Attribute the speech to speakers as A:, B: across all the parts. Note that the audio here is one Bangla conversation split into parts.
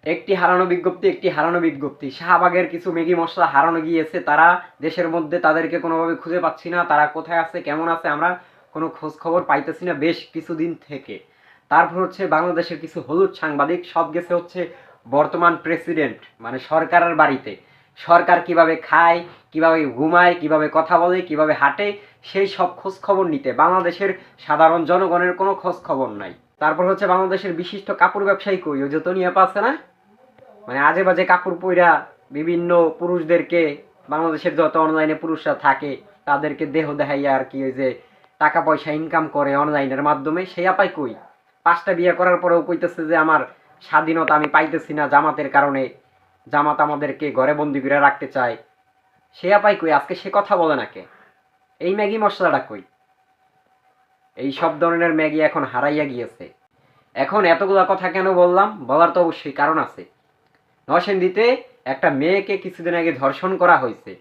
A: একটি হারানো বিজ্ঞপ্তি। শাহবাগের কিছু ম্যাগি মশলা হারানো গিয়েছে, তারা দেশের মধ্যে, তাদেরকে কোনোভাবে খুঁজে পাচ্ছি না, তারা কোথায় আছে কেমন আছে আমরা কোনো খোঁজ খবর পাইতেছি না বেশ কিছুদিন থেকে। তারপর হচ্ছে বাংলাদেশের কিছু হলুদ সাংবাদিক সব গেছে হচ্ছে বর্তমান প্রেসিডেন্ট মানে সরকারের বাড়িতে, সরকার কিভাবে খায়, কিভাবে ঘুমায়, কিভাবে কথা বলে, কিভাবে হাঁটে, সেই সব খোঁজ খবর নিতে। বাংলাদেশের সাধারণ জনগণের কোনো খোঁজ খবর নাই। তারপর হচ্ছে বাংলাদেশের বিশিষ্ট কাপড় ব্যবসায়ী কই, ওই যে তনিয়া আছে না, মানে আজে বাজে কাপড় পইরা বিভিন্ন পুরুষদেরকে, বাংলাদেশের যত অনলাইনে পুরুষরা থাকে তাদেরকে দেহ দেখাইয়া আর কি ওই যে টাকা পয়সা ইনকাম করে অনলাইনের মাধ্যমে, সেই আপাই কই? 5টা বিয়ে করার পরেও কইতেছে যে আমার স্বাধীনতা আমি পাইতেছি না জামাতের কারণে, জামাত আমাদেরকে ঘরে বন্দি করে রাখতে চায়। সে আপাই কই? আজকে সে কথা বলে না কে? এই ম্যাগি মশলাটা কই? এই সব ধরনের ম্যাগি এখন হারাইয়া গিয়েছে। এখন এতগুলা কথা কেন বললাম? বলার তো অবশ্যই কারণ আছে। নরসিংদীতে একটা মেয়েকে কিছুদিন আগে ধর্ষণ করা হয়েছে।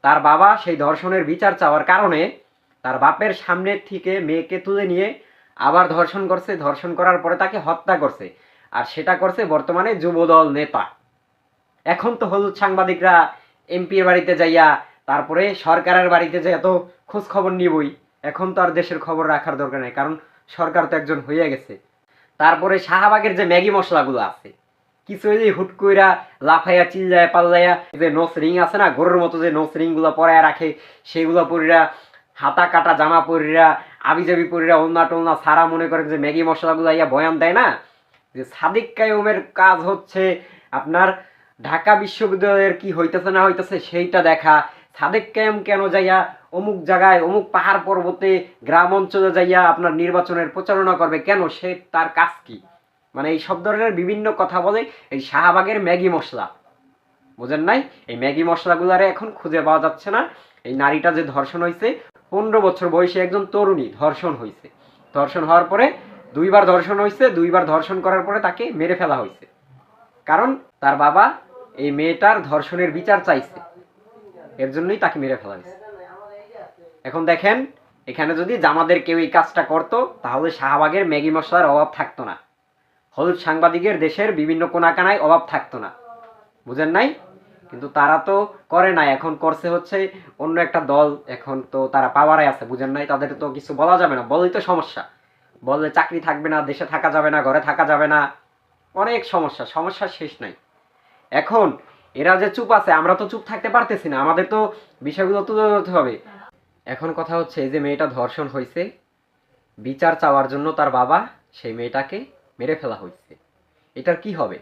A: তার বাবা সেই ধর্ষণের বিচার চাওয়ার কারণে তার বাপের সামনে থেকে মেয়েকে তুলে নিয়ে আবার ধর্ষণ করছে, ধর্ষণ করার পরে তাকে হত্যা করছে। আর সেটা করছে বর্তমানে যুবদল নেতা। এখন তো হলুদ সাংবাদিকরা এমপির বাড়িতে যাইয়া, তারপরে সরকারের বাড়িতে যাইয়া তো খোঁজ খবর নিবই। এখন তো আর দেশের খবর রাখার দরকার নেই, কারণ সরকার তো একজন হইয়া গেছে। তারপরে শাহবাগের যে ম্যাগি মশলাগুলো আছে, কিছু ওই যে হুট কইরা লাফাইয়া চিল্লায়া পাল্লাইয়া যে নোস রিং আছে না, গরুর মতো যে নোস রিং গুলা পরাইয়া রাখে, সেগুলো পরিরা, হাতা কাটা জামা পরিরা, আবিজাবি পরিরা, ওলনা টোলনা সারা মনে করেন যে ম্যাগি মশলাগুলো ইয়া বয়ান দেয় না, যে সাদিক কায়ুমের কাজ হচ্ছে আপনার ঢাকা বিশ্ববিদ্যালয়ের কি হইতেছে না হইতেছে সেইটা দেখা। সাদেক কায়ুম কেন যাইয়া অমুক জায়গায় অমুক পাহাড় পর্বতে গ্রাম অঞ্চলে যাইয়া আপনার নির্বাচনের প্রচারণা করবে কেন, সে তার কাজ কি? মানে এই সব ধরনের বিভিন্ন কথা বলে এই শাহবাগের ম্যাগি মশলা। বুঝেন নাই? এই ম্যাগি মশলাগুলারে এখন খুঁজে পাওয়া যাচ্ছে না। এই নারীটা যে ধর্ষণ হয়েছে, 15 বছর বয়সী একজন তরুণী ধর্ষণ হয়েছে। ধর্ষণ হওয়ার পরে 2বার ধর্ষণ হয়েছে, 2বার ধর্ষণ করার পরে তাকে মেরে ফেলা হয়েছে, কারণ তার বাবা এই মেয়েটার ধর্ষণের বিচার চাইছে, এর জন্যই তাকে মেরে ফেলা হয়েছে। এখন দেখেন, এখানে যদি জামাদের কেউ এই কাজটা করতো তাহলে শাহবাগের ম্যাগি মশলার অভাব থাকতো না, হলুদ সাংবাদিকের দেশের বিভিন্ন কোনাকানায় অভাব থাকতো না। বুঝেন নাই? কিন্তু তারা তো করে নাই, এখন করছে হচ্ছে অন্য একটা দল। এখন তো তারা পাওয়ারে আছে, বুঝেন নাই? তাদের তো কিছু বলা যাবে না, বলেই তো সমস্যা। বললে চাকরি থাকবে না, দেশে থাকা যাবে না, ঘরে থাকা যাবে না, অনেক সমস্যা, সমস্যার শেষ নাই। এখন এরা যে চুপ আছে, আমরা তো চুপ থাকতে পারতেছি না, আমাদের তো বিষয়গুলো তুলে ধরতে হবে। এখন কথা হচ্ছে এই যে মেয়েটা ধর্ষণ হয়েছে, বিচার চাওয়ার জন্য তার বাবা সেই মেয়েটাকে মেরে ফেলা হয়েছে, এটার কি হবে?